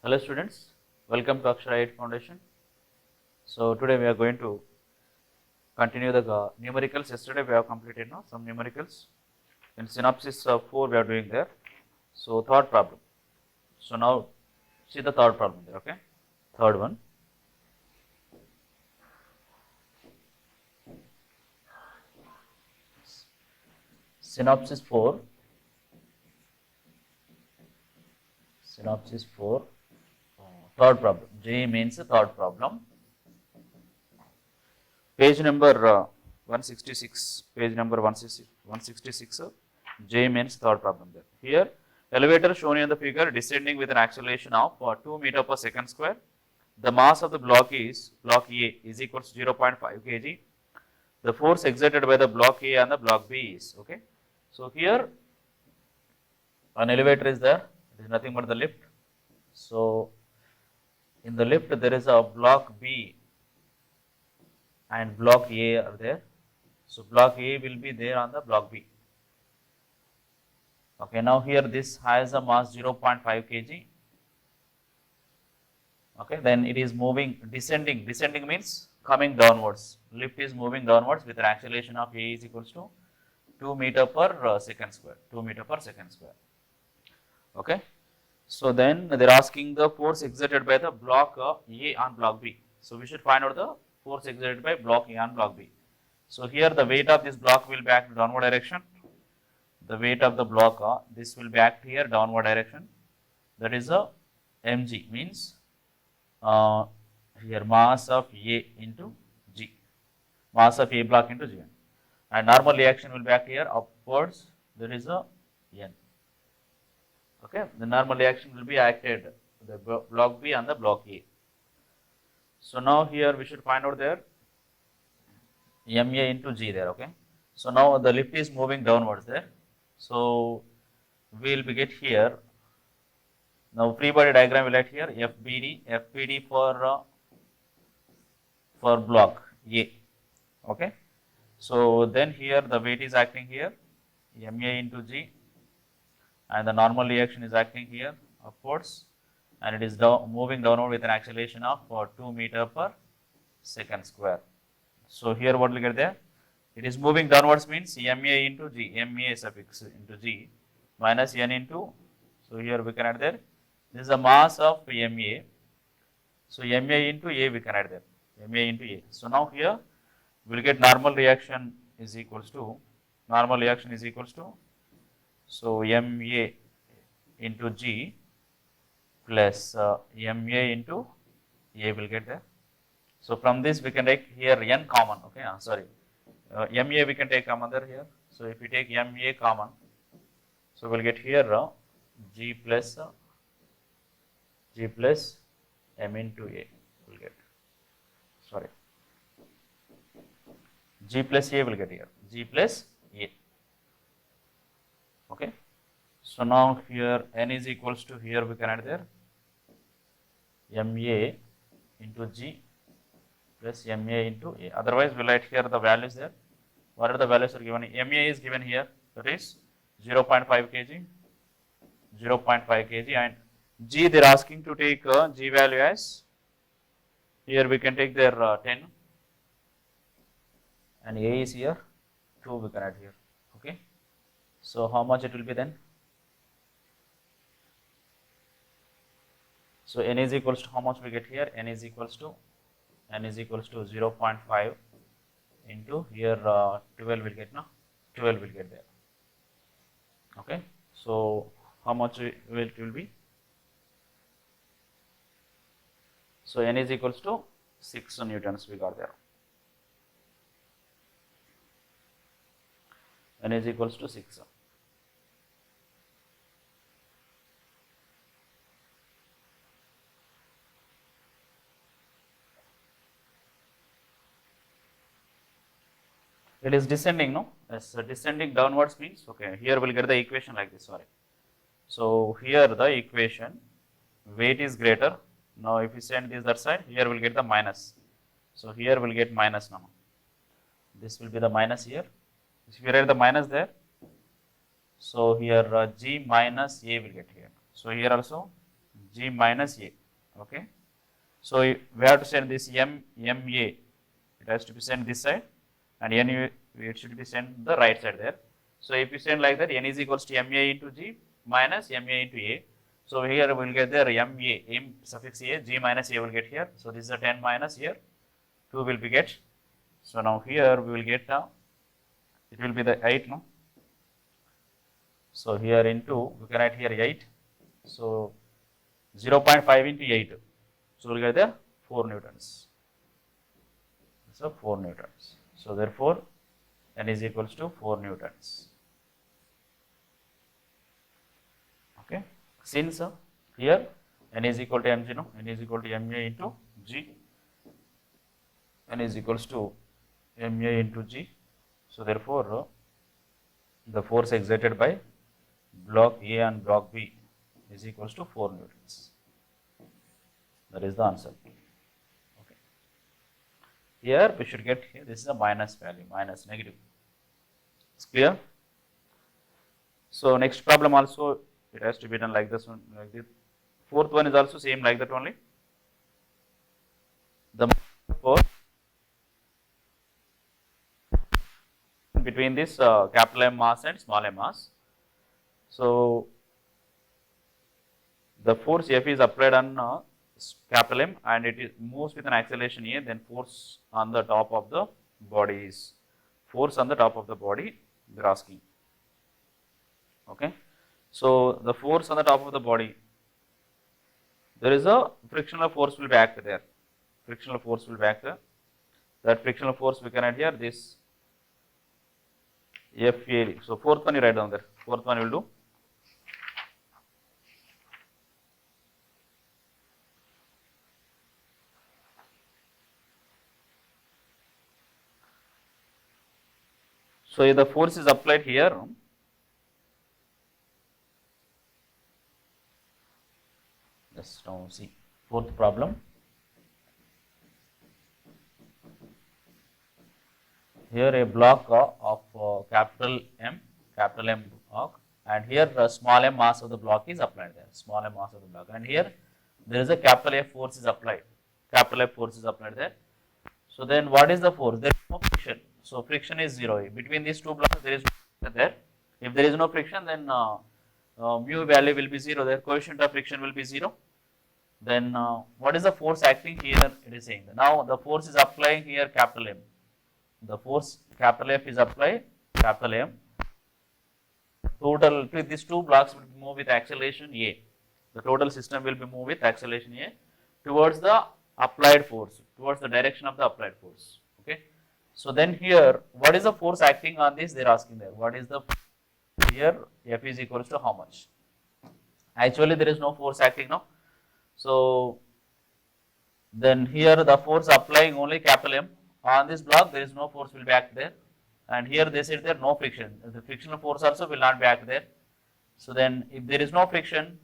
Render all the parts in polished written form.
Hello students, welcome to Akshara 8 Foundation. So today we are going to continue the numericals. Yesterday we have completed some numericals. In synopsis 4 we are doing there. So third problem. So now see the third problem there, okay? Third one. Synopsis 4. Synopsis 4. Third problem. J means the third problem. Page number 166. Page number 166. J means third problem there. Here, elevator shown in the figure descending with an acceleration of 2 meter per second square. The mass of the block A is equals to 0.5 kg. The force exerted by the block A and the block B is, okay. So here, an elevator is there. It is nothing but the lift. So in the lift there is a block B and block A are there. So block A will be there on the block B. Okay, now here this has a mass 0.5 kg. Okay, then it is moving, descending. Descending means coming downwards. Lift is moving downwards with an acceleration of A is equals to 2 meter per second square. 2 meter per second square. Okay. So then they are asking the force exerted by the block A on block B. So we should find out the force exerted by block A on block B. So here the weight of this block will be act downward direction. The weight of the block this will be act here downward direction. That is a mg means here mass of A into G. Mass of A block into G. And normal reaction will be act here upwards. There is a N. Okay, the normal reaction will be acted the block B and the block A. So now here we should find out there MA into G there, okay. So now the lift is moving downwards there. So we will be get here. Now free body diagram will write here FBD for block A, okay. So then here the weight is acting here MA into G. And the normal reaction is acting here upwards and it is moving downward with an acceleration of 2 meter per second square. So here what will get there? It is moving downwards means MA into G, MA suffix into G minus N into, so here we can add there, this is the mass of MA. So MA into A we can add there, MA into A. So now here we will get normal reaction is equals to, so MA into G plus MA into A will get there. So from this we can take here N common, okay, MA we can take common there here. So if we take MA common, so we will get here G plus M into A will get, G plus A will get here, G plus A. Okay. So now here N is equals to, here we can add there MA into G plus MA into A. Otherwise we will write here the values there. What are the values are given? MA is given here, that is 0.5 kg, and G they are asking to take G value as, here we can take their 10 and A is here 2 we can add here, okay. So how much it will be then? So N is equals to, how much we get here? N is equals to 0.5 into here 12 will get, 12 will get there, okay. So how much it will be? So N is equals to 6 newtons we got there. N is equals to 6. It is descending, no? Yes, descending downwards means, okay, here we will get the equation like this, So here the equation, weight is greater. Now if we send this that side, here we will get the minus. So here we will get minus now. This will be the minus here. If you write the minus there, so here G minus A will get here. So here also G minus A. Okay. So we have to send this MA, it has to be sent this side, and N it should be sent the right side there. So if you send like that, N is equals to MA into G minus MA into A. So here we will get there MA, M suffix A, G minus A will get here. So this is a 10 minus here, 2 will be get. So now here we will get, it will be the 8, no? So here into, we can write here 8. So 0.5 into 8. So we will get the 4 newtons. So 4 newtons. So therefore, N is equals to 4 newtons. Okay. Since here N is equal to mg, no? N is equal to MA into G. N is equals to MA into G. So therefore, the force exerted by block A and block B is equals to 4 newtons. That is the answer. Okay. Here we should get here, this is a minus value, minus negative. It's clear? So next problem also it has to be done like this one, like this. Fourth one is also same like that only. The force between this capital M mass and small m mass. So the force F is applied on capital M and it moves with an acceleration A, then force on the top of the body is force on the top of the body they are asking. Okay. So the force on the top of the body, there is a frictional force will be act there. Frictional force will be act there. That frictional force we can add here this FA. So fourth one you write down there. Fourth one will do. So if the force is applied here, let's now see fourth problem. Here a block of capital M block, and here small m mass of the block is applied there. Small m mass of the block, and here there is a capital F force is applied. Capital F force is applied there. So then what is the force? There is no friction. So friction is 0. Between these two blocks there is no friction there. If there is no friction, then mu value will be 0 there. Coefficient of friction will be 0. Then what is the force acting here? It is saying now the force is applying here capital M. The force capital F is applied capital M. Total these two blocks will move with acceleration A. The total system will be moved with acceleration A towards the applied force, towards the direction of the applied force. Okay. So then here, what is the force acting on this? They are asking there. What is the here? F is equals to how much? Actually, there is no force acting now. So then here the force applying only capital M on this block. There is no force will be act there, and here they said there no friction. The frictional force also will not be act there. So then if there is no friction,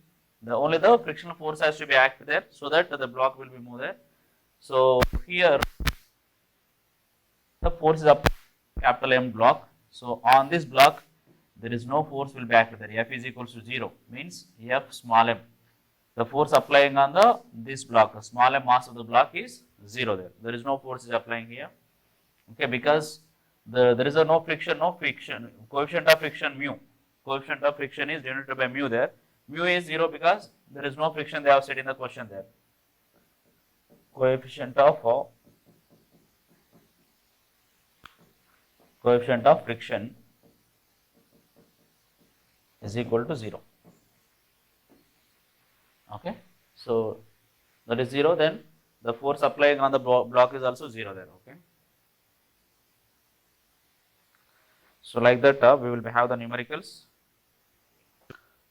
only the frictional force has to be act there, so that the block will be moved there. So here the force is up capital M block. So on this block there is no force will be act there. F is equals to 0 means F small m. The force applying on this block, the small m mass of the block is 0 there. There is no force is applying here. Okay, because there is no friction, coefficient of friction mu. Coefficient of friction is denoted by mu there. Mu is 0 because there is no friction, they have said in the question there. Coefficient of friction is equal to 0. Okay. So that is 0, then the force applying on the block is also 0 there. Okay. So like that we will have the numericals.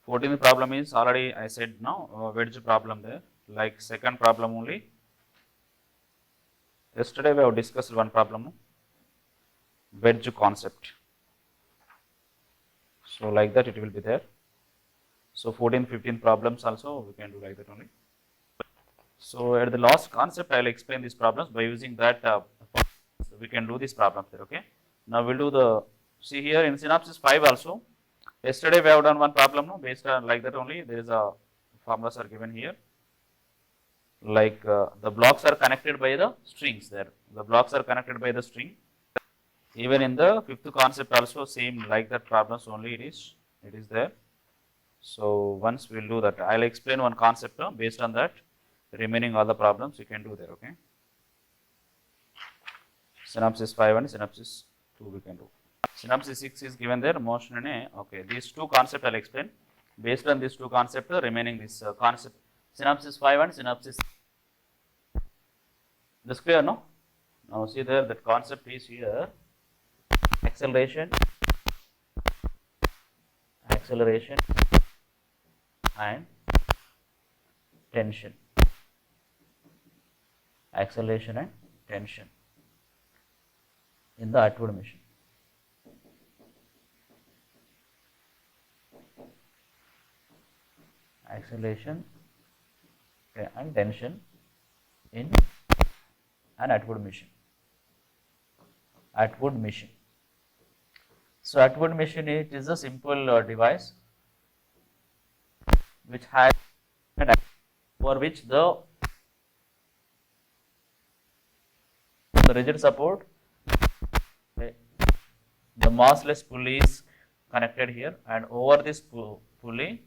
14th problem is already I said now wedge problem there, like second problem only. Yesterday we have discussed one problem, wedge concept. So like that it will be there. So 14th, 15th problems also we can do like that only. So at the last concept I will explain these problems by using that so we can do these problems there. Okay. Now we'll do the, see here in synopsis 5 also. Yesterday we have done one problem, no, based on like that only. There is a formulas are given here. like the blocks are connected by the strings there. The blocks are connected by the string. Even in the fifth concept also same like that problems only it is there. So once we'll do that, I'll explain one concept based on that. Remaining all the problems you can do there. Okay. Synopsis 5 and synopsis 2 we can do. Synopsis 6 is given there, motion and A. Okay, these two concepts I'll explain. Based on these two concepts, remaining this concept, synopsis 5 and synopsis. This clear, no? Now see there, that concept is here, acceleration, and tension. Acceleration and tension in the Atwood machine. Acceleration and tension in an Atwood machine. Atwood machine. So Atwood machine it is a simple device which has for which the rigid support, the massless pulley is connected here, and over this pulley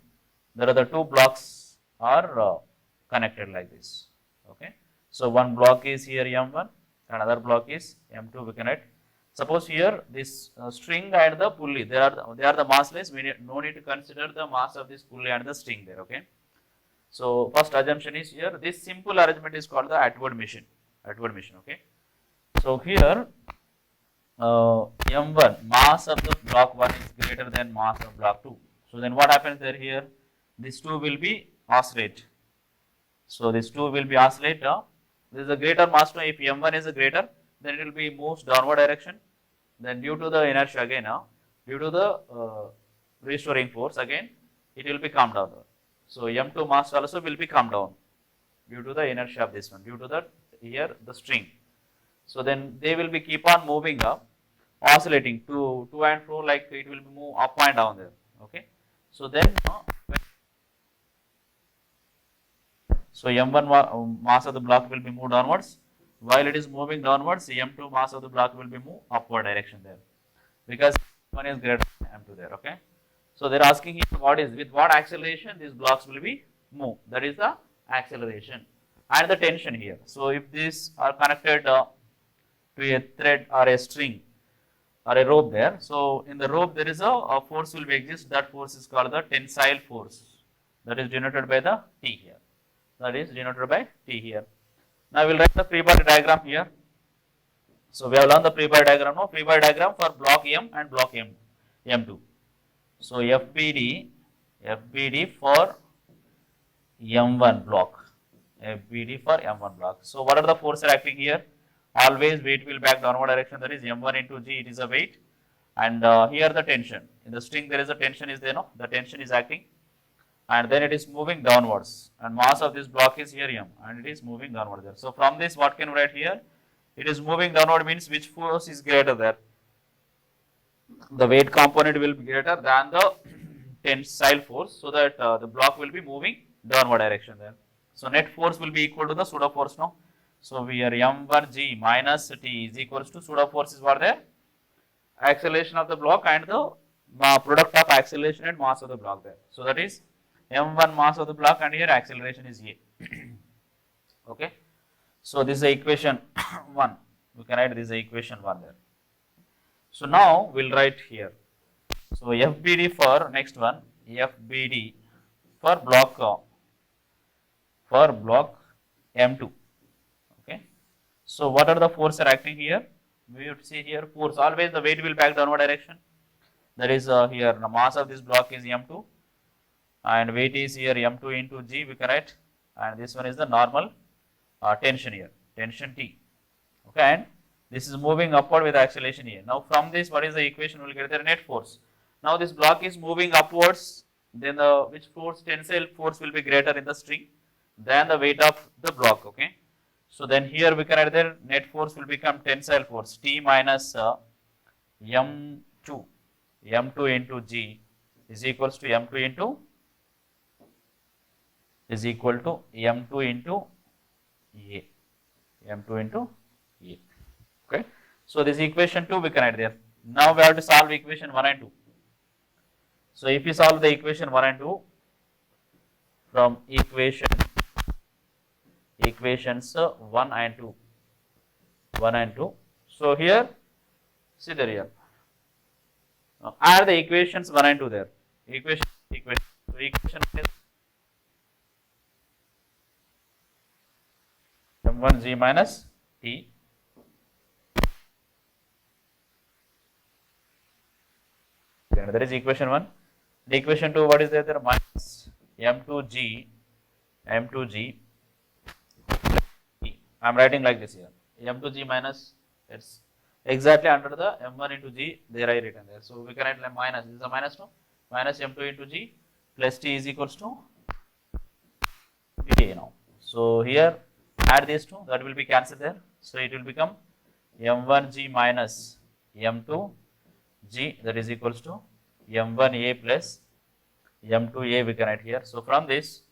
there are the two blocks are connected like this. Okay. So one block is here M1, another block is M2. We can write. Suppose here this string and the pulley, they are the massless. We no need to consider the mass of this pulley and the string there. Okay. So first assumption is here. This simple arrangement is called the Atwood machine. Atwood machine. Okay. So here M1 mass of the block 1 is greater than mass of block 2. So then what happens there here? These two will be oscillate. So these two will be oscillate. This is a greater mass. If M1 is a greater, then it will be moves downward direction. Then due to the inertia again, due to the restoring force again, it will be come down. So M2 mass also will be come down due to the inertia of this one, due to the here the string. So then they will be keep on moving up, oscillating to and fro, like it will move up and down there. Okay. So then so M1 mass of the block will be moved downwards. While it is moving downwards, M2 mass of the block will be moved upward direction there, because M1 is greater than M2 there. Okay. So they are asking here what is with what acceleration these blocks will be moved. That is the acceleration and the tension here. So if these are connected to a thread or a string or a rope there, so in the rope there is a force will be exist. That force is called the tensile force. That is denoted by the T here. That is denoted by T here. Now we will write the free body diagram here. So we have learned the free body diagram now. Free body diagram for block M and block M2. So FBD for M1 block. FBD for M1 block. So what are the forces acting here? Always weight will back downward direction. That is M1 into G. It is a weight, and here the tension in the string. There is a tension is there. No, the tension is acting, and then it is moving downwards. And mass of this block is here M, and it is moving downward there. So from this, what can we write here? It is moving downward means which force is greater there? The weight component will be greater than the tensile force, so that the block will be moving downward direction there. So net force will be equal to the pseudo force now. So we are M1G minus T is equals to pseudo forces were there, acceleration of the block and the product of acceleration and mass of the block there. So that is M1 mass of the block, and here acceleration is A. Okay. So this is the equation 1. We can write this is the equation 1 there. So now we will write here. So FBD for next one, FBD for block M2. Okay. So what are the forces are acting here? We would see here force, always the weight will back downward direction. That is here the mass of this block is M2, and weight is here M2 into G, we can write, and this one is the normal tension here, tension T. Okay, and this is moving upward with acceleration here. Now from this, what is the equation? We will get the net force. Now this block is moving upwards, then the which force, tensile force will be greater in the string than the weight of the block. Okay. So then here we can write the net force will become tensile force T minus M2 into G is equals to M2 into A, m2 into A. Okay. So this equation 2 we can write there. Now we have to solve equation 1 and 2. So if you solve the equation 1 and 2 from equations 1 and 2, so here see the real. Add the equations 1 and 2 there. Equation. So equation is m1g minus t. That is equation 1. The equation 2, what is there? There minus m2g. I am writing like this here. m2g minus, it's exactly under the m1 into g, there I written there. So we can write like minus, this is a minus 2, minus m2 into g plus t is equals to a now. So here add these two, that will be cancelled there. So it will become m1g minus m2g, that is equals to m1a plus m2a we can write here. So from this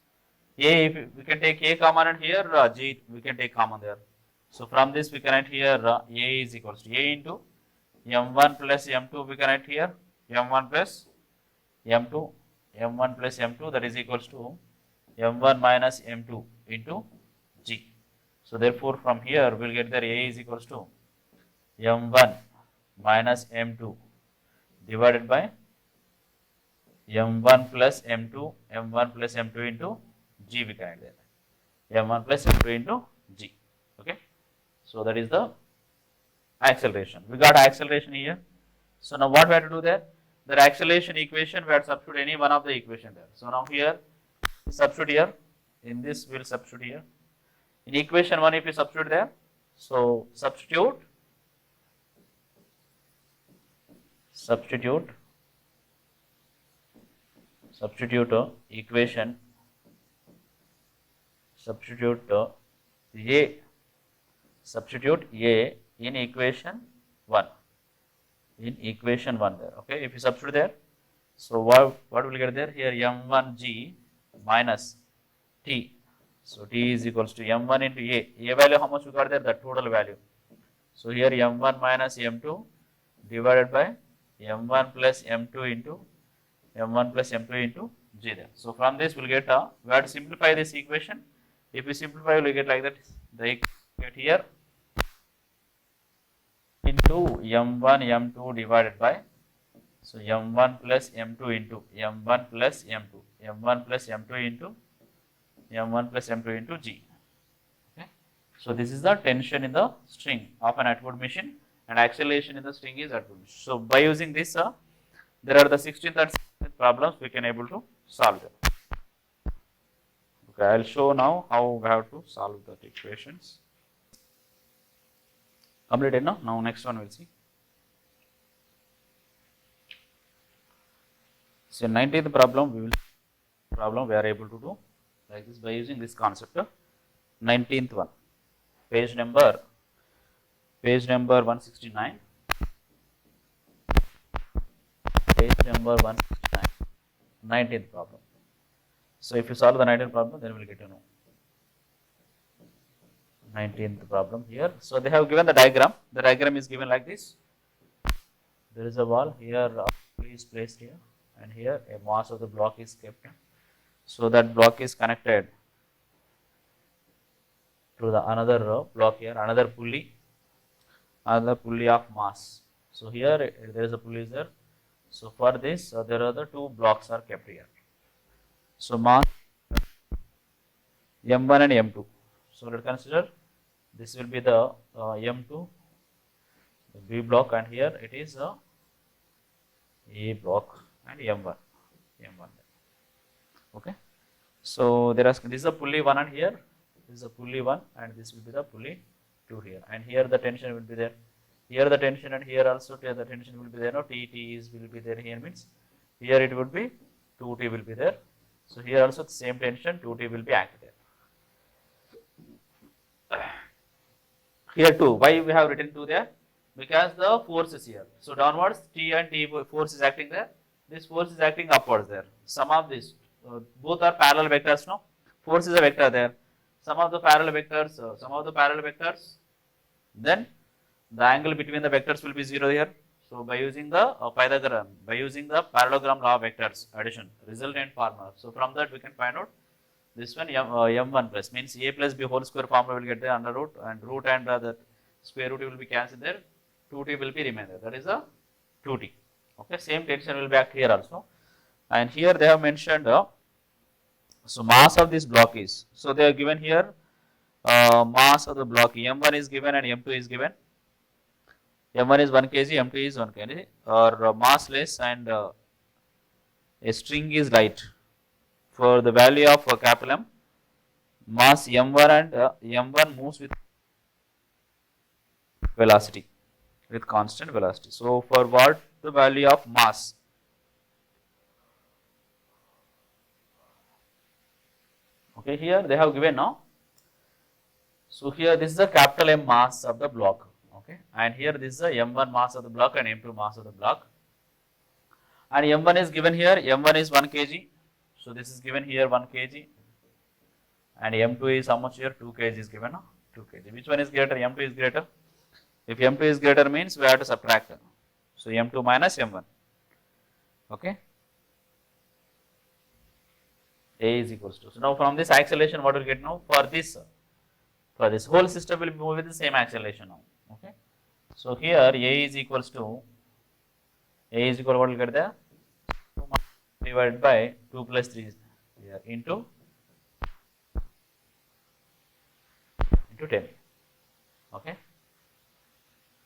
a, if we can take a common and here g we can take common there. So from this we can write here a is equals to a into m1 plus m2 we can write here m1 plus m2, m1 plus m2 that is equals to m1 minus m2 into g. So therefore from here we will get that a is equals to m1 minus m2 divided by m1 plus m2, m1 plus m2 into g we can write there, m1 plus m2 into g. Okay. So that is the acceleration. We got acceleration here. So now what we have to do there? The acceleration equation we have to substitute any one of the equation there. So now here substitute here, in this we will substitute here. In equation 1 if you substitute there, so substitute equation, substitute a in equation 1, there. Okay, if you substitute there, so what will get there? Here m1g minus t. So t is equals to m1 into a value how much we got there? The total value. So here m1 minus m2 divided by m1 plus m2 into g there. So from this we will get we have to simplify this equation. If we simplify, we will get like that. The equation get here into m1 m2 divided by, so m1 plus m2 into m1 plus m2, m1 plus m2 into m1 plus m2 into g. Okay. So this is the tension in the string of an Atwood machine, and acceleration in the string is Atwood machine. So by using this, there are the 16th and 17th problems we can able to solve them. Okay, I will show now how we have to solve the equations. Completed now. Now next one we will see. So 19th problem we are able to do like this by using this concept. 19th one, page number 169. Page number 169. 19th problem. So if you solve the 19th problem, then we will get to know 19th problem here. So they have given the diagram. The diagram is given like this. There is a wall here, is placed here, and here a mass of the block is kept. So that block is connected to the another block here, another pulley of mass. So here there is a pulley there. So for this there are the two blocks are kept here. So mass m1 and m2. So let us consider this will be the m2, the B block, and here it is A block and m1. Okay. So there is this is a pulley 1 and here this is a pulley 1 and this will be the pulley 2 here, and here the tension will be there. Here the tension and here also the tension will be there. No, T will be there here, means here it would be 2T will be there. So here also the same tension 2T will be acted there. Here too, why we have written 2 there? Because the force is here. So downwards T and T force is acting there. This force is acting upwards there. Sum of this, both are parallel vectors. No, force is a vector there. sum of the parallel vectors, then the angle between the vectors will be 0 here. So by using the Pythagorean, by using the parallelogram law of vectors addition, resultant formula. So from that we can find out this one m1 plus means a plus b whole square formula will get there under root, and root and the square root will be cancelled there. 2t will be remain there. That is a 2t. Okay, same tension will be back here also. And here they have mentioned so mass of this block is, so they are given here mass of the block m1 is given and m2 is given. M1 is 1 kg, M2 is 1 kg, or mass less, and a string is light. For the value of capital M, mass M1 and M1 moves with velocity, with constant velocity. So for what the value of mass? Okay, here they have given now. So here this is the capital M mass of the block. Okay, and here this is the M1 mass of the block and M2 mass of the block. And M1 is given here, M1 is 1 kg. So this is given here 1 kg. And M2 is how much here? 2 kg is given, 2 kg. Which one is greater? M2 is greater. If M2 is greater means we have to subtract. So M2 minus M1. Okay. A is equals to. So now from this acceleration, what will get now? For this whole system will move with the same acceleration now. Okay. So here A is equals to, A is equal to what will get there? 2 divided by 2 plus 3 here into 10. Okay.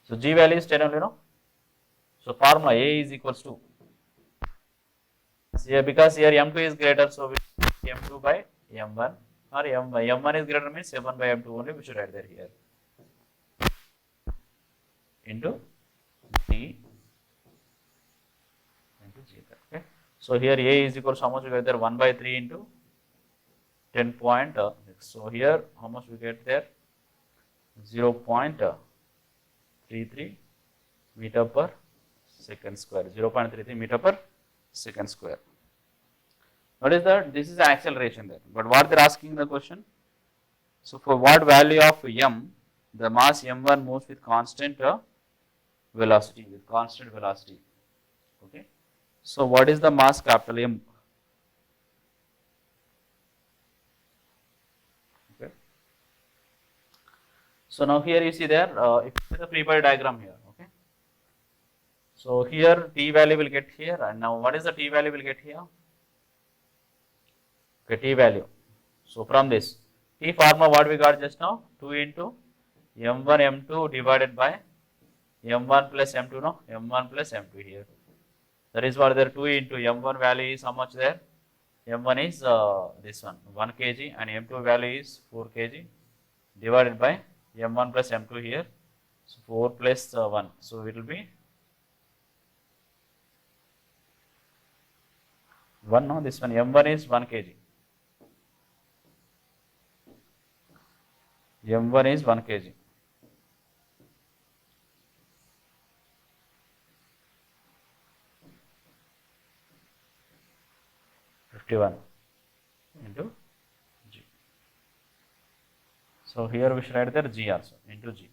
So G value is 10 only, no? So formula A is equals to, here because here M2 is greater, so we M2 by M1, or M1 is greater means M1 by M2 only, we should write there here into G into G. Okay. So here A is equal to how much we get there? 1 by 3 into 10.6. So here how much we get there? 0.33 meter per second square. 0.33 meter per second square. Notice that this is the acceleration there. But what they are asking the question? So for what value of M, the mass M1 moves with constant velocity, Okay. So what is the mass capital M? Okay. So now here you see there, if you see the free body diagram here, okay. So here T value will get here, and now what is the T value will get here? Okay, T value. So from this T formula what we got just now? 2 into M1 M2 divided by M1 plus M2, no? M1 plus M2 here. That is what there, 2 into M1 value is how much there? M1 is this one, 1 kg, and M2 value is 4 kg divided by M1 plus M2 here. So 4 plus 1. So it will be 1, no? This one, M1 is 1 kg. M1 is 1 kg. Into G. So here we should write there G also into G.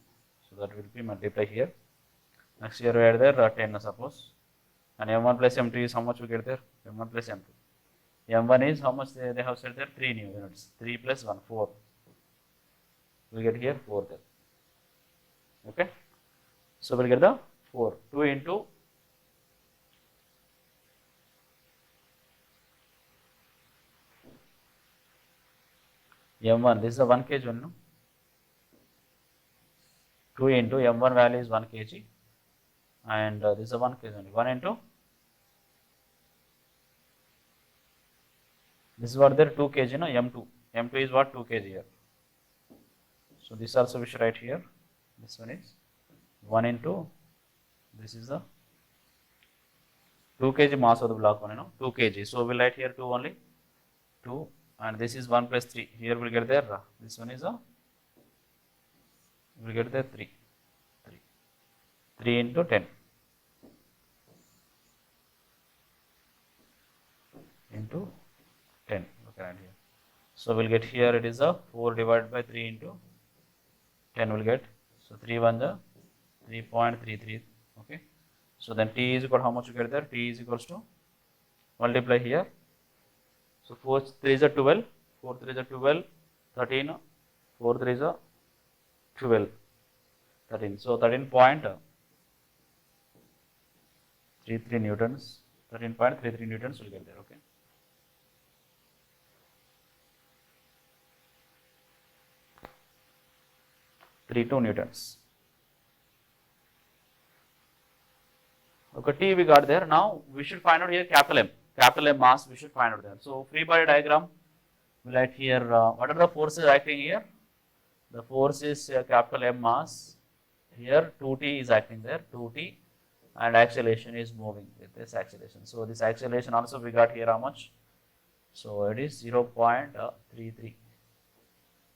So that will be multiply here. Next here we add there 10 suppose. And M1 plus M2 is how much we get there? M1 plus M2. M1 is how much they have said there? 3 new units. 3 plus 1, 4. We get here 4 there. Okay. So we'll get the 4. 2 into M1, this is a 1 kg one, no? 2 into M1 value is 1 kg, and this is a 1 kg only. 1 into, this is what there, 2 kg, no? M2. M2 is what? 2 kg here. So this also we should write here. This one is 1 into, this is the 2 kg mass of the block one, 2 kg. So we'll write here 2 only. 2. And this is 1 plus 3. Here we'll get there. This one is we'll get there 3. 3 into 10 into 10. Look at here. So we'll get here it is a 4 divided by 3 into 10 will get. So 3 1 the 3.33. Okay. So then T is equal to how much you get there? T is equals to multiply here. So 4 3 is a 12, 4 3 is a 12, 13, 4 3 is a 12, 13. So 13.33 newtons, 13.33 newtons will get there. Okay. 32 newtons. Okay, T we got there. Now we should find out here capital M. Capital M mass we should find out there. So free body diagram, we write here what are the forces acting here? The force is capital M mass. Here 2T is acting there, 2T, and acceleration is moving with this acceleration. So this acceleration also we got here how much? So it is 0.33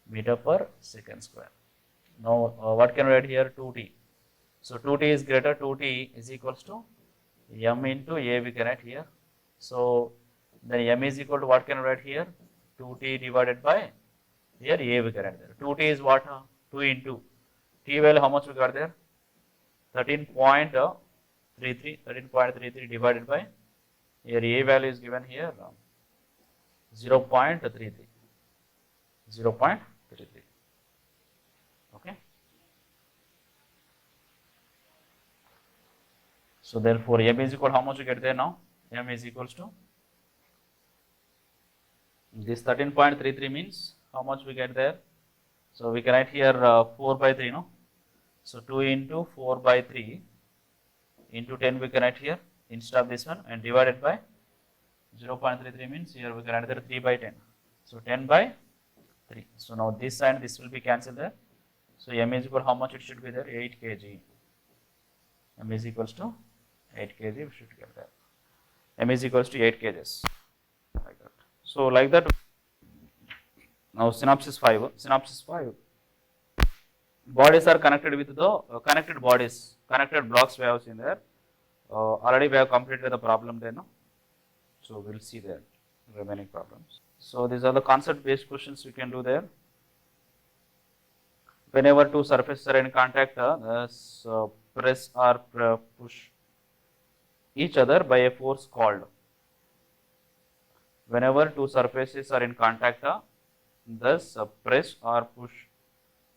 meter per second square. Now what can we write here? 2T. So 2T is greater, 2T is equals to M into A we can write here. So then M is equal to what can we write here? 2T divided by here A we can write there. 2T is what? 2 into T value how much we got there? 13.33 divided by here A value is given here 0.33. 0.33. Okay. So therefore M is equal to how much you get there now? M is equals to this 13.33 means how much we get there? So we can write here 4 by 3, no? So 2 into 4 by 3 into 10 we can write here instead of this one, and divided by 0.33 means here we can write there 3 by 10. So 10 by 3. So now this and this will be cancelled there. So M is equal to how much it should be there? 8 kg. M is equals to 8 kg we should get there. M is equals to 8 kgs. Like that. So like that. Now synopsis 5. Synopsis 5. Bodies are connected with the connected bodies, connected blocks we have seen there. Already we have completed the problem there, no? So we'll see there remaining problems. So these are the concept based questions we can do there. Whenever two surfaces are in contact, press or push each other by a force called. Whenever two surfaces are in contact, thus press or push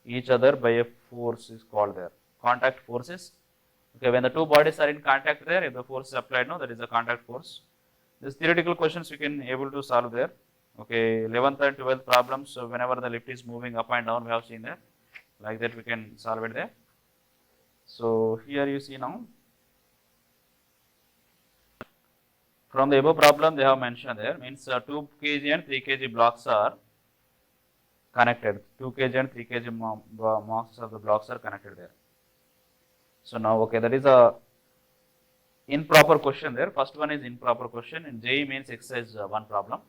each other by a force is called there. Contact forces. Okay, when the two bodies are in contact there, if the force is applied, no, that is the contact force. These theoretical questions we can able to solve there. Okay, 11th and 12th problems. So whenever the lift is moving up and down, we have seen there. Like that we can solve it there. So here you see now. From the above problem they have mentioned there, means 2 kg and 3 kg blocks are connected. 2 kg and 3 kg mass of the blocks are connected there. So now okay, that is a improper question there. First one is improper question in JEE means exercise 1 problem.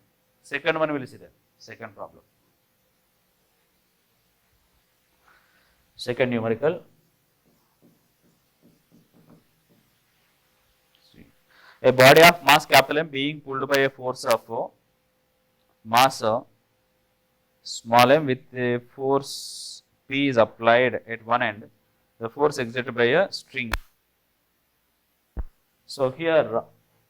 Second one we will see there. Second problem. Second numerical. A body of mass capital M being pulled by a force of mass small m with a force P is applied at one end, the force exerted by a string. So here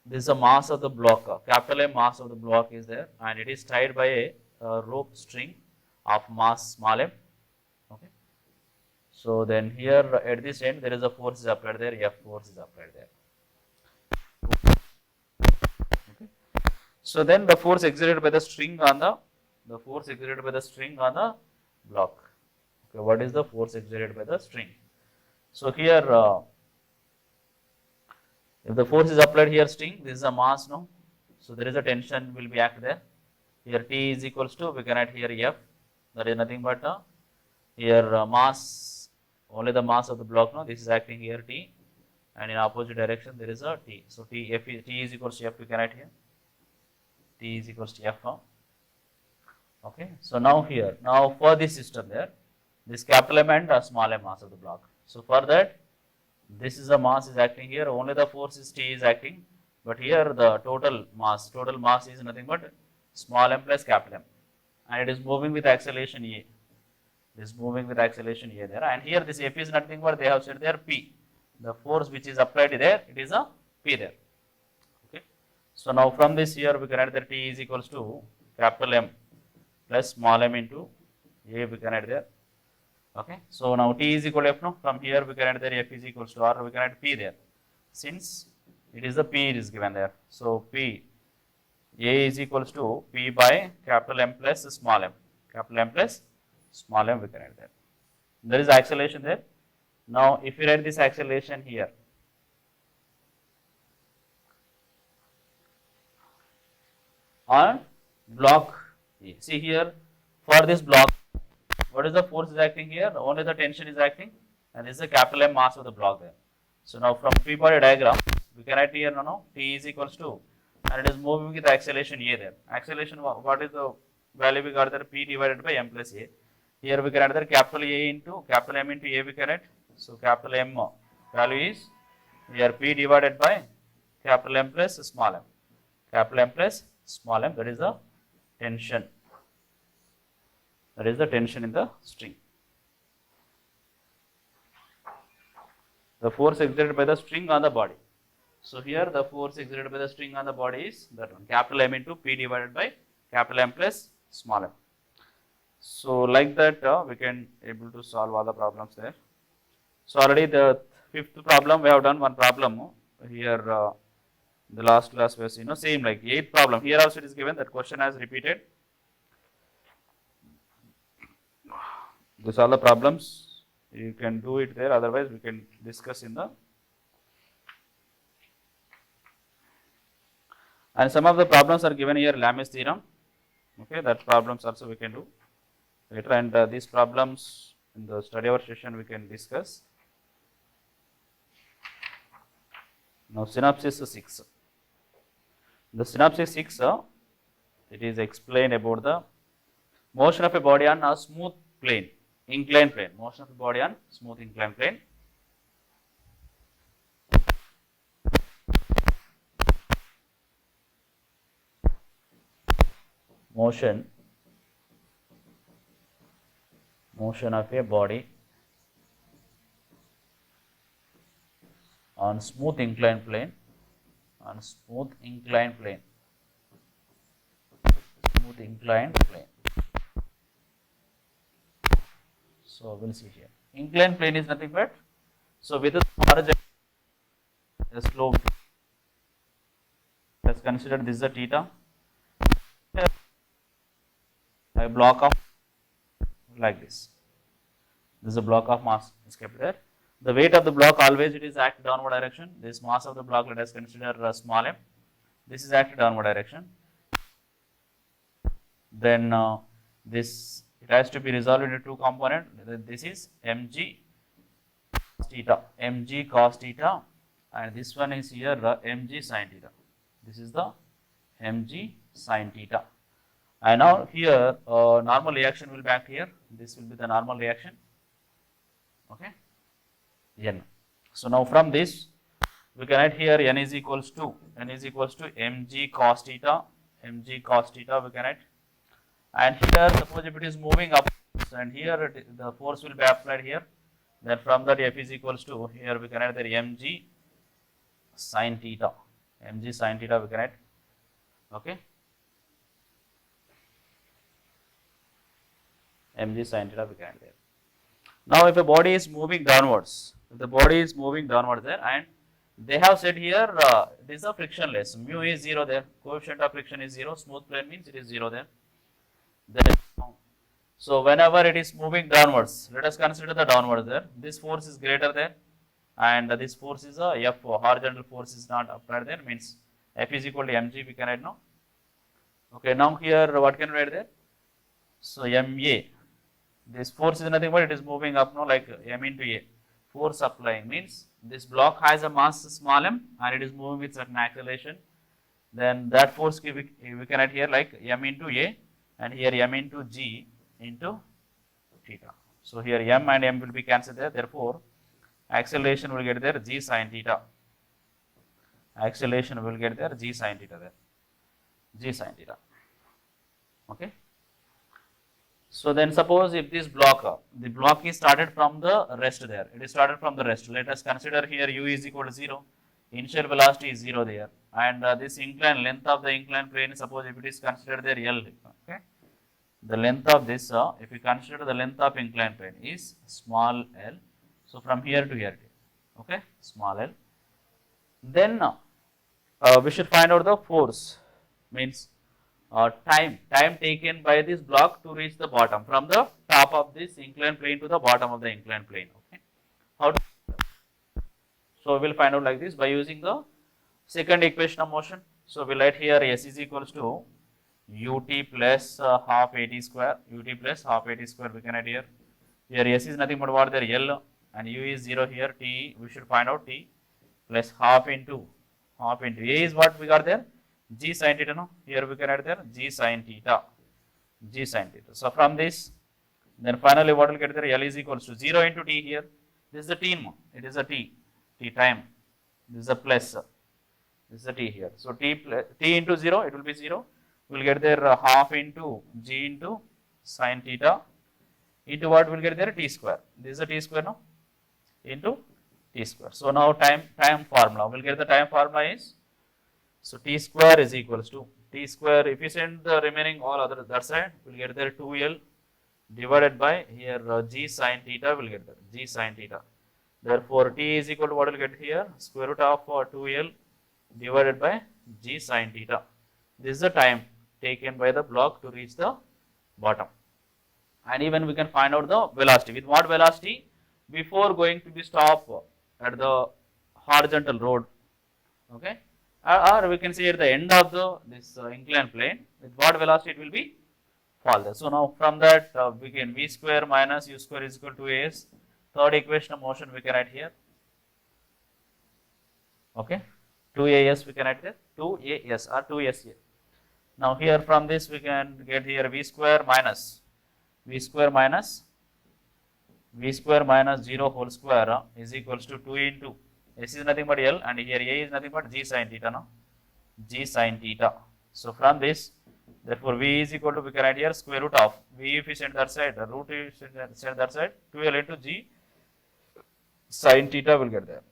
this is the mass of the block, capital M mass of the block is there, and it is tied by a rope string of mass small m. Okay. So then here at this end there is a force is applied there, F force is applied there. Okay. So then the force exerted by the string on the block. Okay, what is the force exerted by the string? So here if the force is applied here string, this is a mass, no? So there is a tension will be act there. Here T is equals to, we can write here F, that is nothing but here mass, only the mass of the block, no? This is acting here T, and in opposite direction there is a T. So T is equals to F, we can write here. T is equals to F. Okay. So now here, now for this system there, this capital M and small m mass of the block. So for that, this is the mass is acting here, only the force is T is acting, but here the total mass is nothing but small m plus capital M. and it is moving with acceleration a. It is moving with acceleration a there, and here this F is nothing but they have said there P. The force which is applied there, it is a P there. Okay. So now from this here we can add that T is equals to capital M plus small m into A we can add there. Okay. So now T is equal to F now. From here we can add there F is equals to R, we can add P there. Since it is the P it is given there. So P A is equals to P by capital M plus small m. Capital M plus small m we can add there. There is acceleration there. Now if you write this acceleration here, on block A. See here, for this block, what is the force is acting here? Only the tension is acting, and this is the capital M mass of the block there. So now from free body diagram, we can write here now T is equals to, and it is moving with the acceleration A there. Acceleration, what is the value we got there? P divided by M plus A. Here we can add there capital A into capital M into A we can write. So capital M value is here P divided by capital M plus small m. Capital M plus small m, that is the tension. That is the tension in the string. The force exerted by the string on the body. So here the force exerted by the string on the body is that one, capital M into P divided by capital M plus small m. So like that we can able to solve all the problems there. So already the fifth problem we have done one problem here. The last class was same like eighth problem. Here also it is given that question has repeated. These are the problems. You can do it there. Otherwise, we can discuss in the. And some of the problems are given here. Lamè's theorem. Okay, that problems also we can do later. And these problems in the study hour session we can discuss. Now, synopsis 6. The synopsis 6, it is explained about the motion of a body on a smooth plane, inclined plane. Motion of a body on smooth inclined plane. Motion of a body on smooth inclined plane. On smooth inclined plane. Smooth inclined plane. So we'll see here. Inclined plane is nothing but, so with a horizontal, a slope. Let's consider this is a theta. A block of like this. This is a block of mass is kept there. The weight of the block always it is act downward direction. This mass of the block let us consider small m. This is act downward direction. Then this it has to be resolved into two components. This is mg theta, mg cos theta, and this one is here mg sin theta. This is the mg sin theta. And now here normal reaction will be act here. This will be the normal reaction. Okay. N. So now from this we can write here n is equals to mg cos theta, we can write, and here suppose if it is moving up and here the force will be applied here, then from that F is equals to here we can write there mg sin theta, we can write. Okay, mg sin theta we can write there. Now if a body is moving downwards, the body is moving downwards there, and they have said here this is a frictionless, mu is 0 there, coefficient of friction is 0, smooth plane means it is 0 there. Then, so whenever it is moving downwards, let us consider the downwards there, this force is greater there, and this force is a F, horizontal force is not applied there, means F is equal to mg we can write now. Okay, now here what can we write there? So ma, this force is nothing but it is moving up now like m into a. Force applying means this block has a mass small m and it is moving with certain acceleration. Then that force we can write here like m into a, and here m into g into theta. So here m and m will be cancelled there. Therefore, acceleration will get there g sin theta. Acceleration will get there g sin theta there. G sin theta. Okay. So then suppose if this block, the block is started from the rest there, it is started from the rest. Let us consider here u is equal to 0, initial velocity is 0 there, and this incline, length of the inclined plane, suppose if it is considered there L, okay. The length of this, if we consider the length of inclined plane is small l, so from here to here, okay, small l. Then we should find out the force, means time taken by this block to reach the bottom from the top of this inclined plane to the bottom of the inclined plane. Okay, how to, so we will find out like this by using the second equation of motion. So we write here S is equals to ut plus half at square, ut plus half at square we can write here. Here S is nothing but what there L and u is 0 here, t we should find out t plus half into a is what we got there, g sin theta, no, here we can write there g sin theta, So from this, then finally what will get there, L is equals to 0 into t here, this is the t, it is a t time, this is a plus, this is a t here, so t into 0, it will be 0, we will get there half into g into sin theta into what will get there, t square, this is a t square, no, into t square. So now time formula, we will get the time formula is, so t square is equals to t square, if you send the remaining all other that side, we will get there 2l divided by here g sin theta, we will get there g sin theta. Therefore t is equal to what will get here, square root of 2l divided by g sin theta. This is the time taken by the block to reach the bottom. And even we can find out the velocity, with what velocity, before going to be stop at the horizontal road, okay, or we can say at the end of the this inclined plane, with what velocity it will be fall there. So now from that we can v square minus u square is equal to as, third equation of motion we can write here, okay, 2as we can write there, 2as or 2sa. Now here from this we can get here v square minus 0 whole square is equals to 2 into s is nothing but L and here a is nothing but g sin theta, no, g sin theta. So from this, therefore v is equal to, we can write here square root of v if you send that side, the root if you send that side, 2L into g sin theta will get there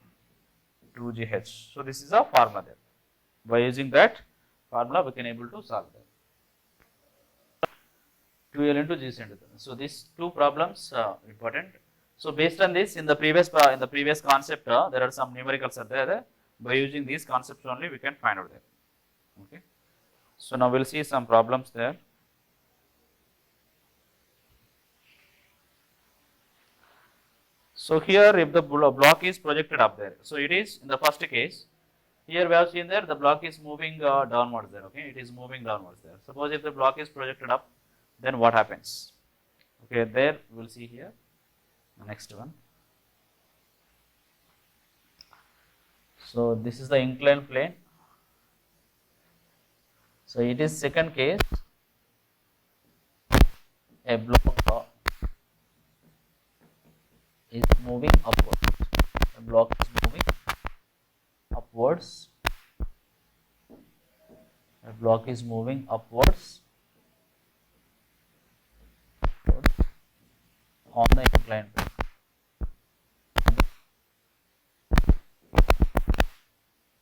2gh. So this is a formula there. By using that formula we can able to solve that. 2L into g sin theta. So these two problems important. So based on this, in the previous concept, there are some numericals are there. By using these concepts only, we can find out there. Okay. So now we'll see some problems there. So here, if the block is projected up there, so it is in the first case. Here we have seen there the block is moving downwards there. Okay, it is moving downwards there. Suppose if the block is projected up, then what happens? Okay, there we'll see here. The next one. So this is the inclined plane. So it is second case, a block is moving upwards. The block is moving upwards. A block is moving upwards on the inclined plane.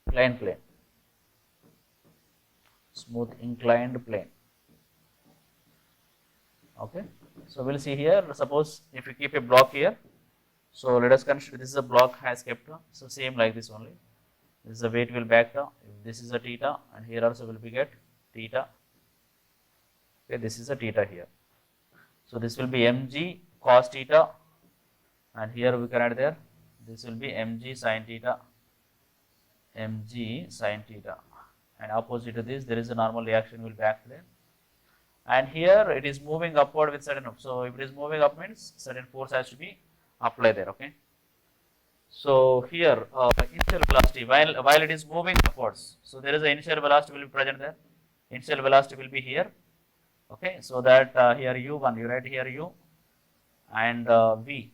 Inclined plane, smooth inclined plane. Okay, so we'll see here. Suppose if we keep a block here, so let us consider this is a block has kept, so same like this only. This is the weight will back, if this is a theta, and here also will be get theta. Okay, this is a theta here. So this will be mg cos theta, and here we can add there. This will be mg sin theta. Mg sin theta, and opposite to this there is a normal reaction will back there, and here it is moving upward with certain, so if it is moving up means certain force has to be applied there. Okay, so here initial velocity while it is moving upwards, so there is an initial velocity will be present there, initial velocity will be here. Okay, so that here u1 you write here u, and v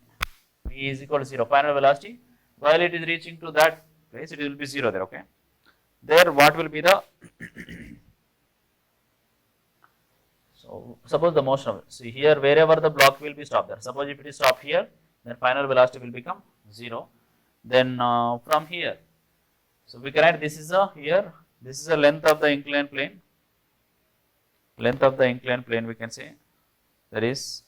is equal to 0, final velocity while it is reaching to that place it will be 0 there. Okay, there what will be the So suppose the motion of, see here wherever the block will be stopped there. Suppose if it is stopped here, then final velocity will become 0. Then from here, so we can write this is a here, this is the length of the inclined plane. Length of the inclined plane we can say, that is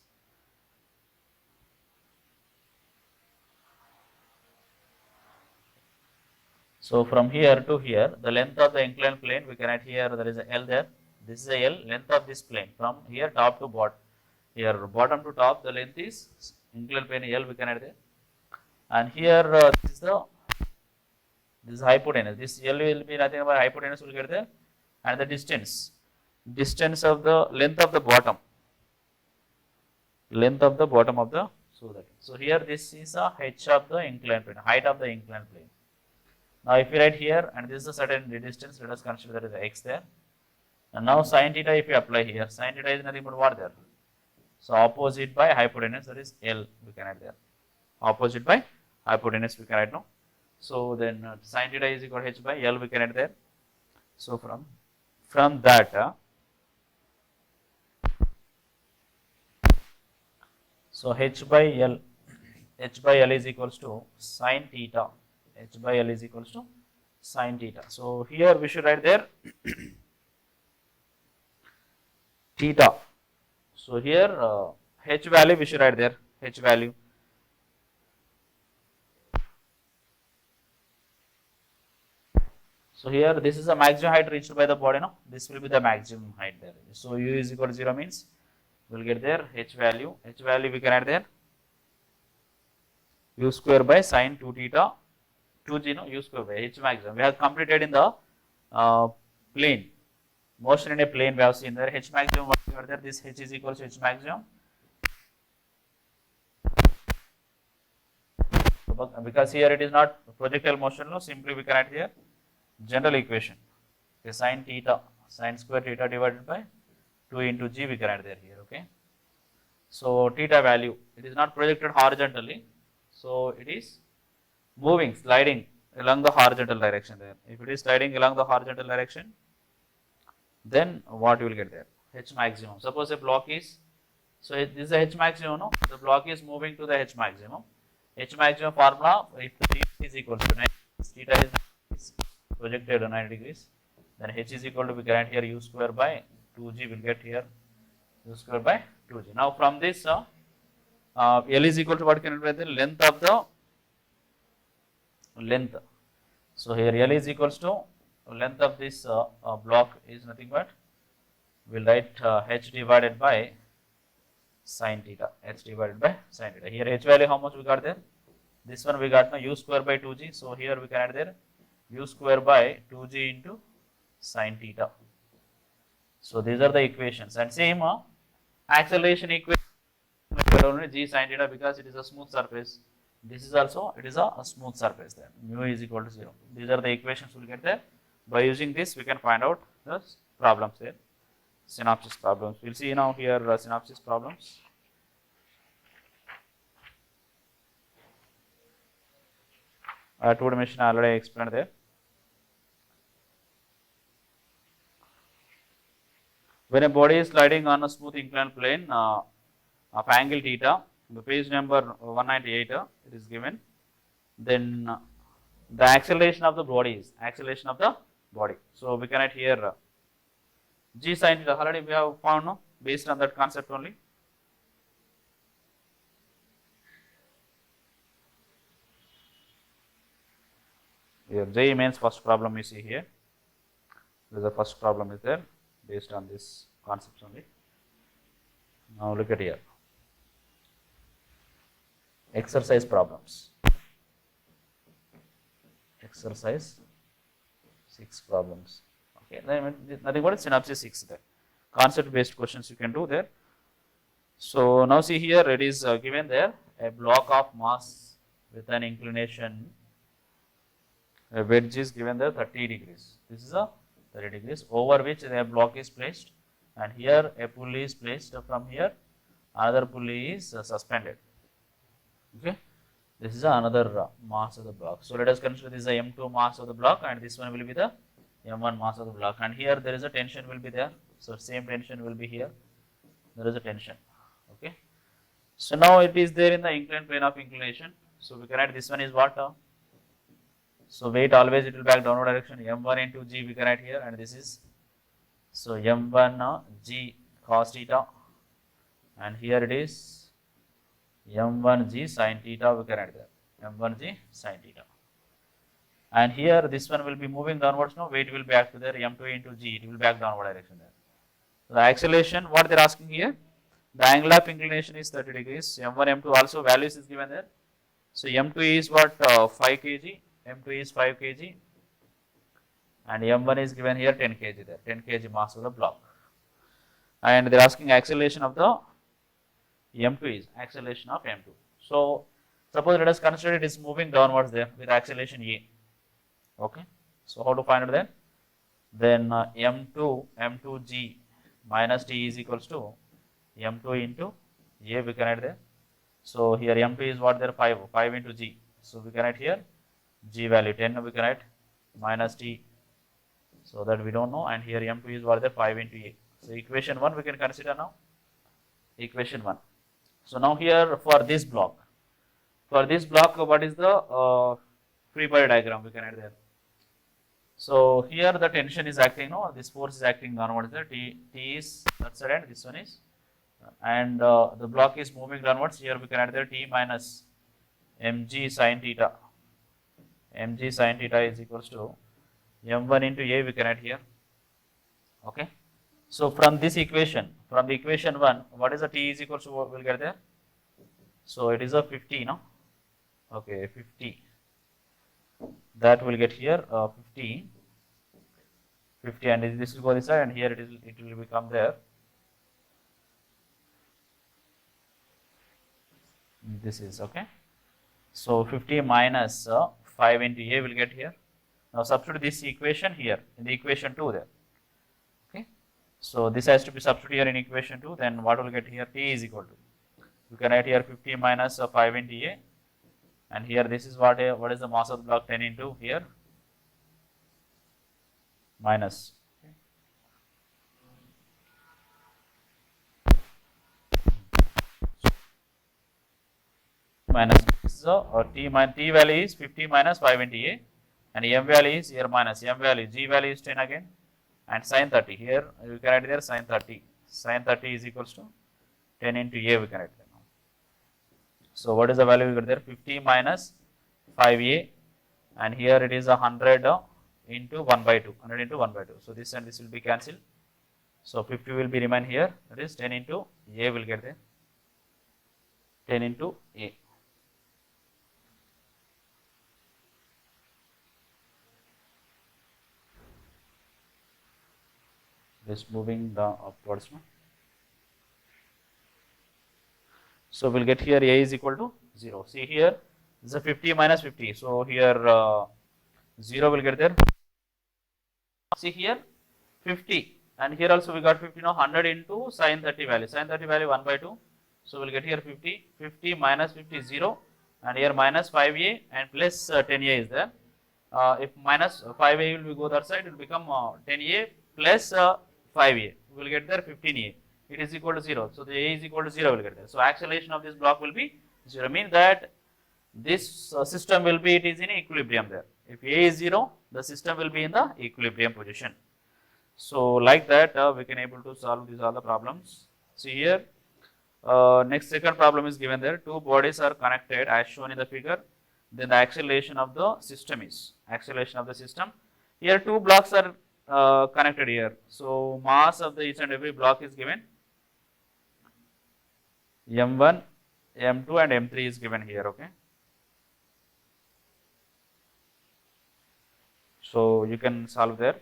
so from here to here, the length of the inclined plane we can write here, there is a L there. This is a L, length of this plane from here top to bottom. Here bottom to top, the length is inclined plane L we can write there. And here this is hypotenuse. This L will be nothing but hypotenuse will get there, and the distance of the length of the bottom of the so here this is a h of the inclined plane, height of the inclined plane. Now if we write here, and this is a certain distance, let us consider that is x there. And now sin theta if you apply here, sin theta is nothing but what there? So opposite by hypotenuse, that is L we can add there. Opposite by hypotenuse we can add now. So then sin theta is equal to h by L we can add there. So from that so h by L is equals to sin theta. H by L is equals to sin theta. So here we should write there theta. So here h value we should write there, h value. So here this is the maximum height reached by the body, no? This will be the maximum height there. So u is equal to 0 means we will get there h value. H value we can add there u square by sin 2 theta 2g, no, u square by h maximum. We have completed in the plane, motion in a plane we have seen there. H maximum what we are there, this h is equal to h maximum. Because here it is not projectile motion, no, simply we can add here general equation. Okay, sin theta, sin square theta divided by 2 into g we can add there here. Okay, so theta value, it is not projected horizontally, so it is moving, sliding along the horizontal direction there. If it is sliding along the horizontal direction, then what you will get there? H maximum. Suppose a block is, so this is the H maximum, no? The block is moving to the H maximum. H maximum formula, if the theta is equal to 90, theta is projected 90 degrees, then H is equal to, we get here u square by 2g will get here u square by 2g. Now from this L is equal to what can be the length of the length. So here L is equals to length of this block is nothing but we will write h divided by sin theta, h divided by sin theta. Here h value how much we got there? This one we got now u square by 2g. So here we can add there u square by 2g into sin theta. So these are the equations, and same acceleration equation only g sin theta because it is a smooth surface. This is also, it is a smooth surface there, mu is equal to 0. These are the equations we will get there. By using this we can find out the problems there, synopsis problems. We will see now here synopsis problems. Two dimension already explained there. When a body is sliding on a smooth inclined plane of angle theta, the page number 198 it is given, then the acceleration of the body is acceleration of the body. So we can write here g sin theta, already we have found, no, based on that concept only. Here JEE Mains first problem you see here. This is the first problem is there based on this concepts only. Now look at here. Exercise problems. Exercise 6 problems. Okay, nothing but synopsis 6 there. Concept based questions you can do there. So now see here it is given there a block of mass with an inclination, a wedge is given there 30 degrees. This is a 30 degrees over which a block is placed, and here a pulley is placed from here, another pulley is suspended. Okay, this is another mass of the block. So let us consider this is the M2 mass of the block, and this one will be the M1 mass of the block, and here there is a tension will be there. So same tension will be here. there is a tension. Okay. So now it is there in the inclined plane of inclination. So we can write this one is what? So weight always it will back downward direction. M1 into G we can write here, and this is so M1 G cos theta, and here it is M1 G sin theta we can write there. M1 G sin theta. And here this one will be moving downwards now, weight will back to there, M2 into G, it will back downward direction there. The acceleration, what they are asking here, the angle of inclination is 30 degrees, M1, M2 also values is given there. So M2 is what, 5 kg, M2 is 5 kg, and M1 is given here 10 kg there, 10 kg mass of the block. And they are asking acceleration of the M2 is acceleration of M2. So suppose let us consider it is moving downwards there with acceleration A. Okay, so how to find it then? Then M2G minus T is equals to M2 into A we can write there. So here M2 is what there, 5 into G. So we can write here G value 10 we can write minus T, so that we don't know, and here M2 is what there, 5 into A. So equation 1 we can consider now, equation 1. So now here for this block what is the free body diagram we can write there. So here the tension is acting, no, this force is acting downwards there, T is that side and this one is, and the block is moving downwards, here we can add there T minus mg sin theta, mg sin theta is equals to m1 into A we can add here. Okay. So from this equation, from the equation 1, what is the T is equals to, what we'll get there? So it is a 50, no? Okay, 50. That will get here 50, and this will go this side, and here it will become there. This is okay. So 50 minus 5 into A will get here. Now substitute this equation here in the equation 2 there. Okay. So this has to be substituted here in equation 2. Then what will get here? T is equal to, you can write here 50 minus 5 into A. And here this is what is the mass of the block, 10 into here minus, okay, minus so T value is 50 minus 5 into A, and M value is here minus M value, G value is 10 again, and sin 30 here you can write there sin 30 is equals to 10 into A we can write there. So what is the value we get there? 50 minus 5A, and here it is 100 into 1 by 2, 100 into 1 by 2. So this and this will be cancelled. So 50 will be remain here, that is 10 into A will get there, 10 into A. This moving down upwards. No? So we'll get here A is equal to 0. See here, this is a 50 minus 50. So here 0 will get there. See here 50, and here also we got 50 now, 100 into sin 30 value. Sin 30 value 1 by 2. So we'll get here 50. 50 minus 50 0, and here minus 5A and plus 10A is there. If minus 5A will go that side, it will become 10A plus 5A. We will get there 15A. It is equal to 0. So the A is equal to 0 will get there. So acceleration of this block will be 0, means that this system will be, it is in equilibrium there. If A is 0, the system will be in the equilibrium position. So like that we can able to solve these all the problems. See here, next second problem is given there. Two bodies are connected as shown in the figure. Then the acceleration of the system is, acceleration of the system. Here two blocks are connected here. So mass of the each and every block is given. M1, M2 and M3 is given here, okay. So you can solve there.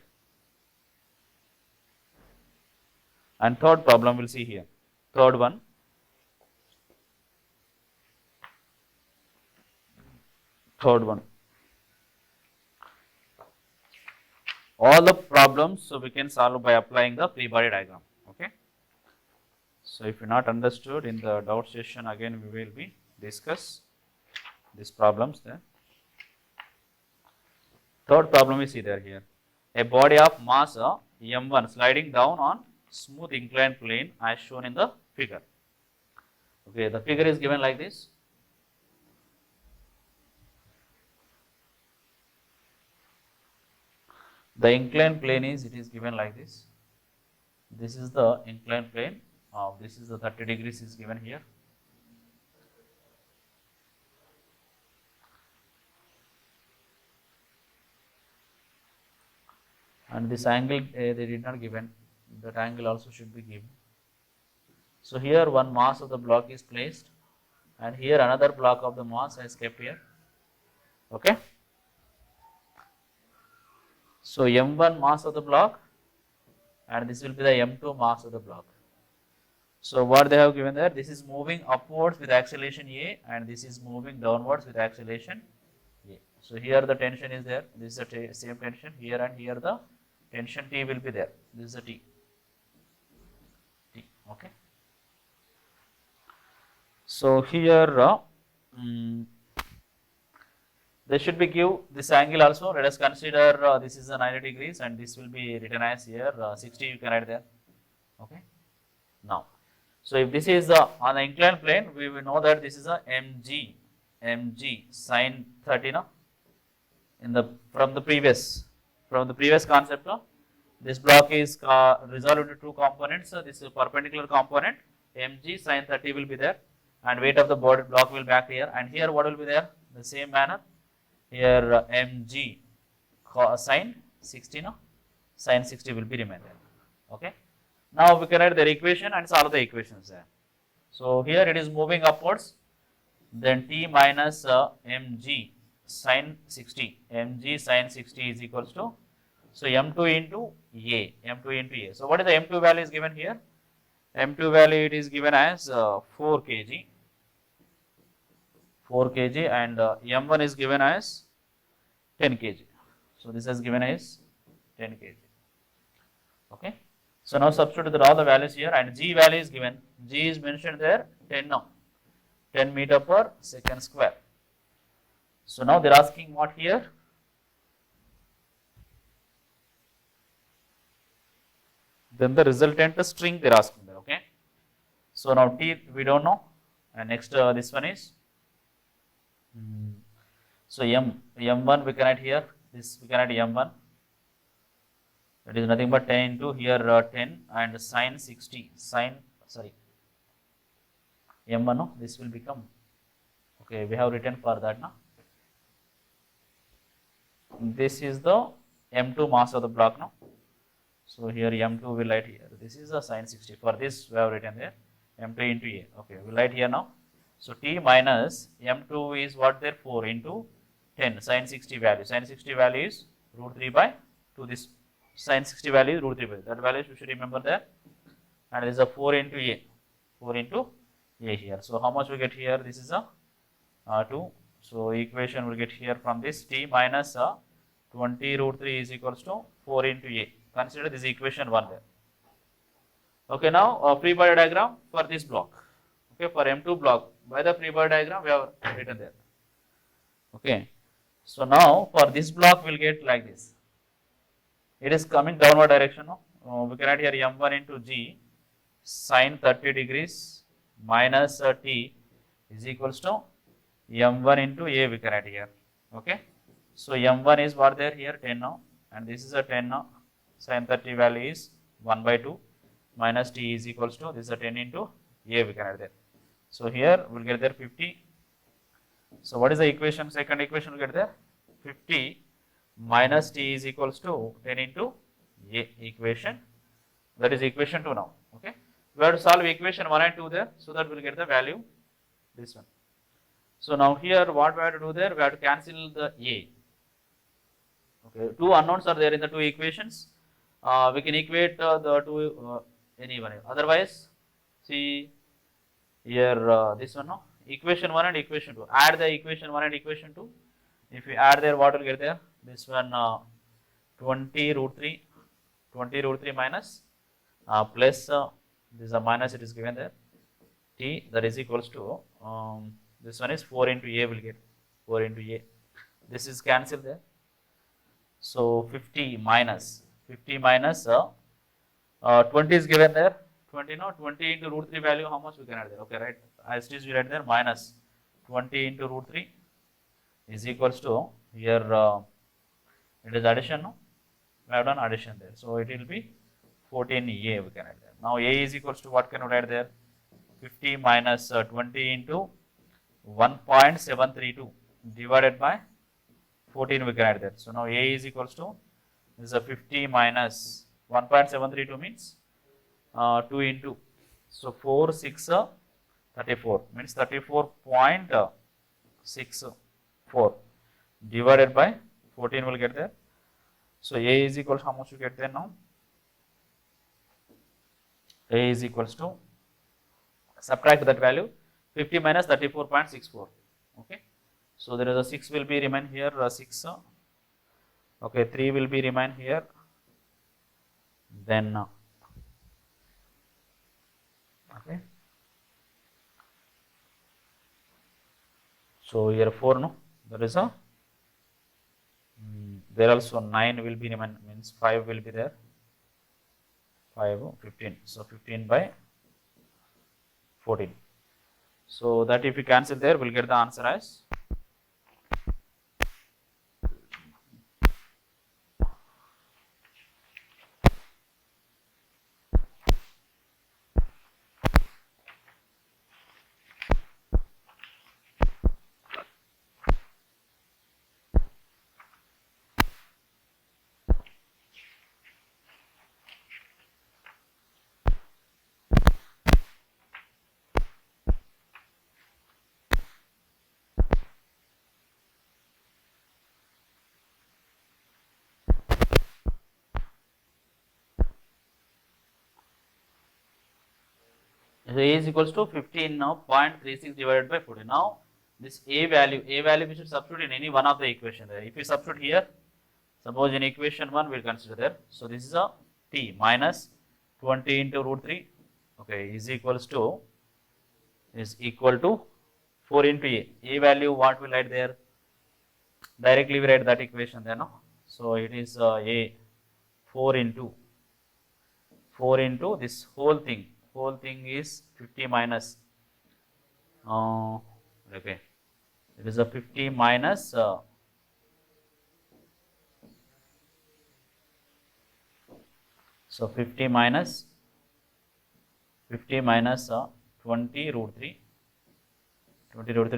And third problem we'll see here. Third one. All the problems so we can solve by applying the free body diagram, okay. So if you not understood, in the doubt session again we will be discuss these problems there. Third problem we see there here. A body of mass M1 sliding down on smooth inclined plane as shown in the figure. Okay, the figure is given like this. The inclined plane is, it is given like this. This is the inclined plane. This is the 30 degrees is given here. And this angle they did not given. That angle also should be given. So here one mass of the block is placed, and here another block of the mass is kept here. Okay. So M1 mass of the block, and this will be the M2 mass of the block. So what they have given there, this is moving upwards with acceleration A, and this is moving downwards with acceleration A. So here the tension is there, this is the same tension here, and here the tension T will be there, this is the T, okay. So here they should be give this angle also. Let us consider this is a 90 degrees, and this will be written as here 60, you can write there, okay. Now, so if this is on the inclined plane, we will know that this is a mg sine 30 now. In the from the previous concept, this block is resolved into two components. So this is a perpendicular component, mg sine 30 will be there, and weight of the block will be back here, and here what will be there? The same manner. Here mg sine 60 no, sine 60 will be remain there. Okay. Now we can write their equation and solve the equations there. So here it is moving upwards, then t minus mg sine 60, mg sine 60 is equals to, so m2 into a, m2 into a. So what is the m2 value is given here? M2 value it is given as 4 kg. 4 kg, and m1 is given as 10 kg. So this is given as 10 kg. Okay. So now substitute all the values here, and g value is given. G is mentioned there 10 now, 10 meter per second square. So now they are asking what here? Then the resultant string they are asking there. Okay. So now T we don't know, and next this one is. So m1 we can write here, this we can write m1, that is nothing but 10 into here 10 and sine 60, m1 no, this will become, okay, we have written for that now. This is the m2 mass of the block now. So here m2 will write here, this is the sine 60, for this we have written there m2 into a, okay, we will write here now. So t minus m2 is what there, 4 into 10 sine 60 value. Sine 60 value is root 3 by 2. This sine 60 value is root 3 by 2. That value you should remember there. And this is a 4 into a. 4 into a here. So how much we get here? This is a 2. So equation we get here from this, t minus 20 root 3 is equals to 4 into a. Consider this equation 1 there. Okay, now free body diagram for this block. Okay, for M2 block, by the free body diagram we have written there. Okay, so now for this block we will get like this. It is coming downward direction. No? We can write here m1 into g sine 30 degrees minus t is equals to m1 into a, we can write here. Okay, so m1 is what there here 10 now, and this is a 10 now. Sine 30 value is 1 by 2 minus t is equals to, this is a 10 into a, we can write there. So here we will get there 50. So what is the equation? Second equation we will get there 50 minus t is equals to 10 into a equation. That is equation 2 now. Okay. We have to solve equation 1 and 2 there, so that we will get the value this one. So now here what we have to do there? We have to cancel the a. Okay. Two unknowns are there in the two equations. We can equate the two any one. Otherwise, see here this one, no? Equation 1 and equation 2. Add the equation 1 and equation 2. If you add there, what will get there? This one 20 root 3 minus plus this is a minus, it is given there, t, that is equals to this one is 4 into a, will get 4 into a. This is cancelled there. So 50 minus 20 is given there. 20, no, 20 into root 3 value, how much we can add there? Okay, right. As it is, we write there minus 20 into root 3 is equals to here it is addition. No? We have done addition there. So it will be 14a we can add there. Now a is equals to what can we write there? 50 minus 20 into 1.732 divided by 14 we can add there. So now a is equals to this is a 50 minus 1.732 means 2 into so 4 6 34 means 34.64 divided by 14 will get there. So a is equals to how much you get there now? A is equals to subtract that value 50 minus 34.64. Okay. So there is a 6 will be remain here 6. Okay, 3 will be remain here. Then okay. So here 4 no, there is a there also 9 will be remain means 5 will be there. 5 15. So 15 by 14. So that if you cancel there, we'll get the answer as so a is equals to 15 now 0.36 divided by 40. Now this a value we should substitute in any one of the equation there. If we substitute here, suppose in equation 1 we'll consider there. So this is a t minus 20 into root 3 okay is equal to 4 into a. A value what will write there? Directly we write that equation there no. So it is a 4 into this whole thing is 50 minus okay it is a 50 minus so 50 minus 20 root 3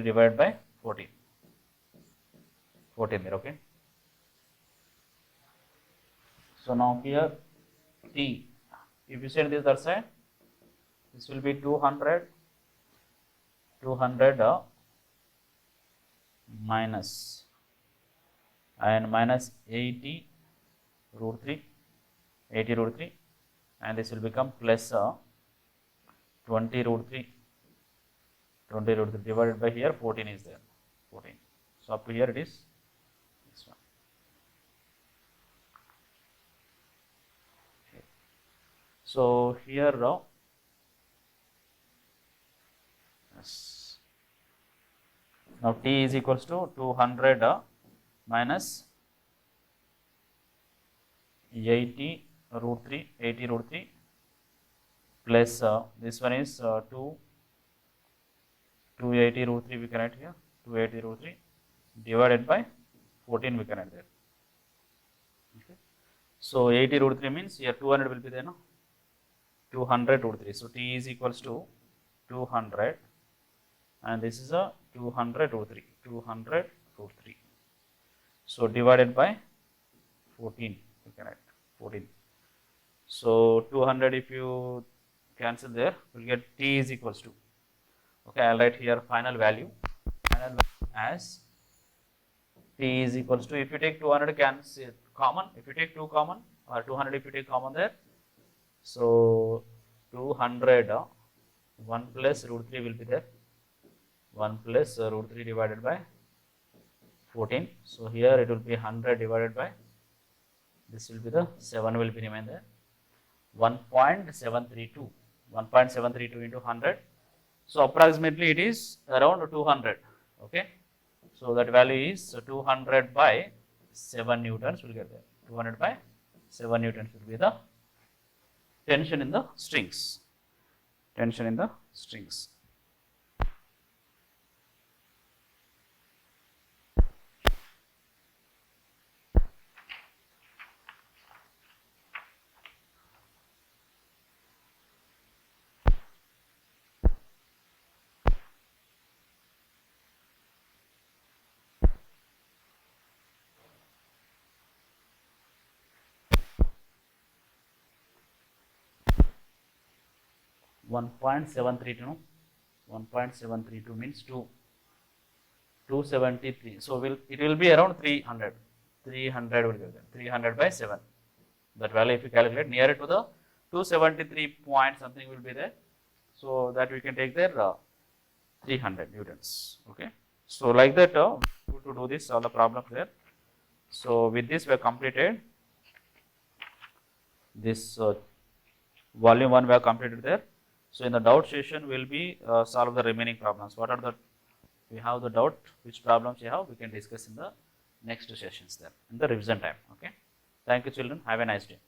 divided by 14 there. Okay, so now here t, if you send this other side, this will be 200 minus and minus 80 root 3 and this will become plus 20 root 3 divided by here 14 is there 14. So up to here it is this one. Okay. So here now t is equals to 200 minus 80 root 3 plus this one is 280 root 3 we can write here 280 root 3 divided by 14 we can write there. Okay. So 80 root 3 means here 200 will be there no 200 root 3. So t is equals to 200 and this is a 200 root 3 so divided by 14 we can write 14. So 200 if you cancel there we'll get t is equals to okay I'll write here final value as t is equals to, if you take 200 cancel common, if you take 2 common or 200 if you take common there, so 200 1 plus root 3 will be there 1 plus root 3 divided by 14. So here it will be 100 divided by this will be the 7 will be remain there 1.732 into 100. So approximately it is around 200. Okay. So that value is 200 by 7 newtons will get there. 200 by 7 newtons will be the tension in the strings. Tension in the strings. One point 1.732 means 273. So it will be around 300. 300 will be there. 300 by 7. That value, if you calculate nearer to the 273 point something will be there. So that we can take there 300 newtons. Okay. So like that, to do this all the problems there. So with this we have completed this volume 1 we have completed there. So in the doubt session we will be solve the remaining problems. What are the we have the doubt, which problems you have, we can discuss in the next sessions there in the revision time. Okay. Thank you children. Have a nice day.